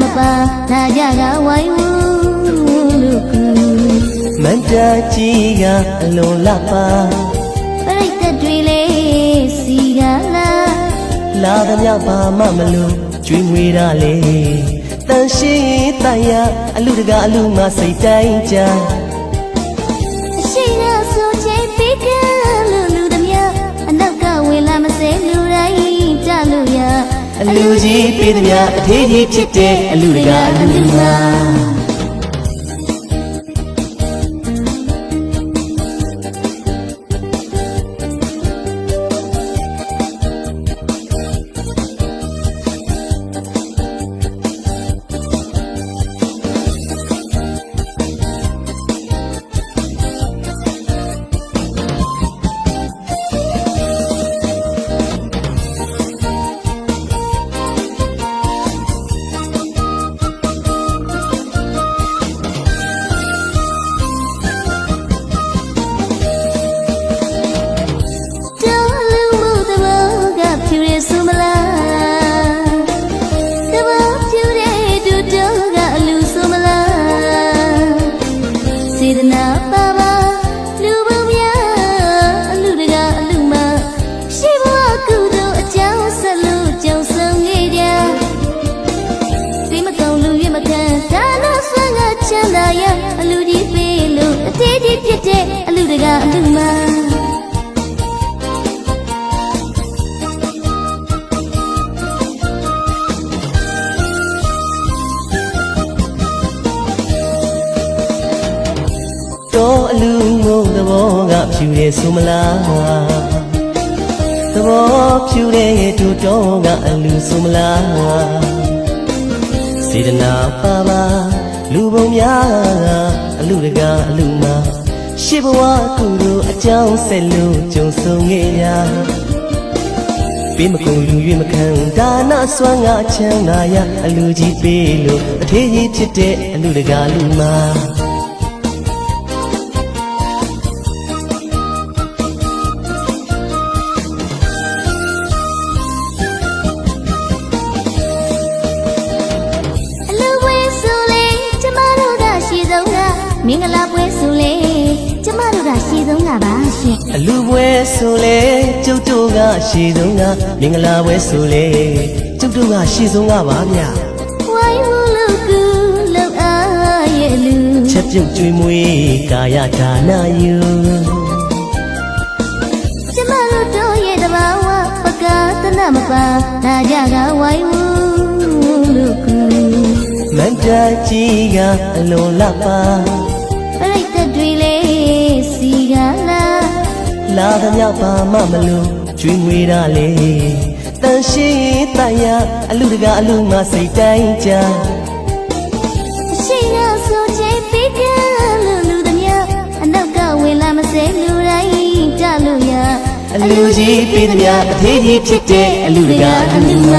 မပါနာကြကဝိုင်းဝန်းလို့ကူမန္တကြီးကအလုံးလာပါပရိသတ်တွေလေးစီကလာသမျှဘာမှမလို့ကျွေးမွေးတာလေတန်ရှင်းတန်ရအလူတကအလူမစိတ်တိုင်းကြအရှိရဆိုချေပေးကလို့လူသမျှအနောက်ကဝင်လာမစဲလူတိုင်းကြလို့ရအလူကြီးပေးသမျှအသေးကြီးဖြစ်တဲ့အလူတကအလူမစေတနာပါပါလူပုံများအလူတကအလူမရှိဘဝကုသိုလ်အကြောင်းဆက်လို့ကြုံဆုံခဲ့ကြဒီမကုံလူရမခံဒါနဆွမ်းကချမ်းသာရအလူကြီးပေးလို့အသေးကြီးဖြစ်တဲ့အလူတကအလူတော့အလူငုံသဘောကဖြူရဲ့ဆိုမလားသဘောဖြူတဲ့တူတော့ကအလူဆိုမလားစေတနာပါပါလူပုံများအလူတကအလူမရှိဘဝကုသိုလ်အကြောင်းဆက်လို့ကြုံဆုံခဲ့ရပေးမကုန်လူရွေးမခံဒါနစွမ်းငါချမ်းသာရအလူကြီးပေးလို့အထေးကြီးဖြစ်တဲ့အလူတကလူမှာမင်္ဂလာပွဲဆိုလေကျမတို့ကရှေ့ဆုံးကပါရှင်အလူပွဲဆိုလေကျုပ်တို့ကရှေ့ဆုံးကမင်္ဂလာပွဲဆိုလေကျုပ်တို့ကရှေ့ဆုံးကပါဗျာဝိုင်းဝန်းလို့ကူလုံအားရဲ့လူချက်ပြုတ်ကျွေးမွေးကာယဒါနယူကျမတို့ရဲ့တဘာဝပကားတနမပါနာကြကဝိုင်းဝန်းလို့ကူမန္တကြီးကအလုံးလာပါတွေလေးစီကလာသမျှဘာမှမလို့ကျွေးမွေးတာလေတန်ရှင်းတန်ရအလူတကအလူမစိတ်တိုင်းကြအရှိရဆိုချေပေးကလို့လူသမျှအနောက်ကဝင်လာမစဲလူတိုင်းကြလို့ရအလူကြီးပေးသမျှအသေးကြီးဖြစ်တဲ့အလူတကအလူမ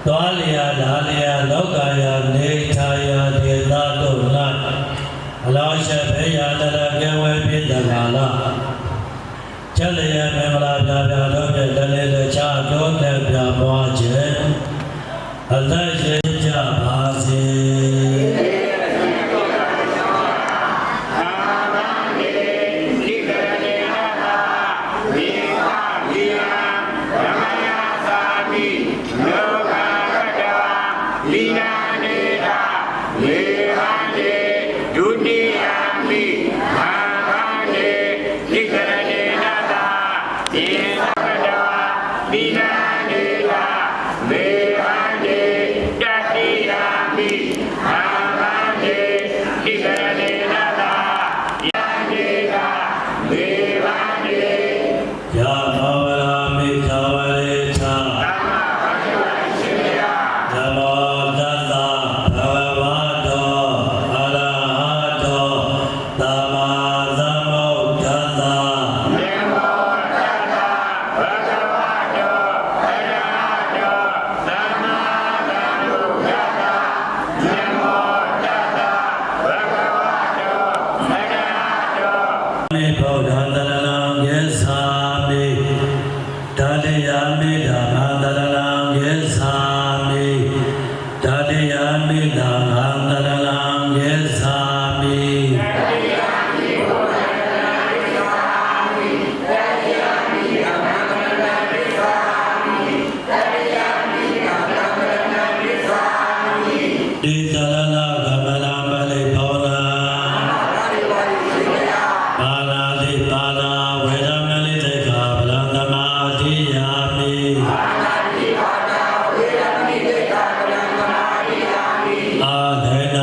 တ သွားလျာလာလျာလောကယာနေထာယာဒေသတို့၌အလောင်းရှက်ဖေးရတရကဲဝဲပြည့်တကာလချက်လျက်မင်္ဂလာပြပြတို့ဖြင့်တလေးတခြားတိုးတက်ပြပွားခြင်းအသက်ရှင်ကြပါစေအာ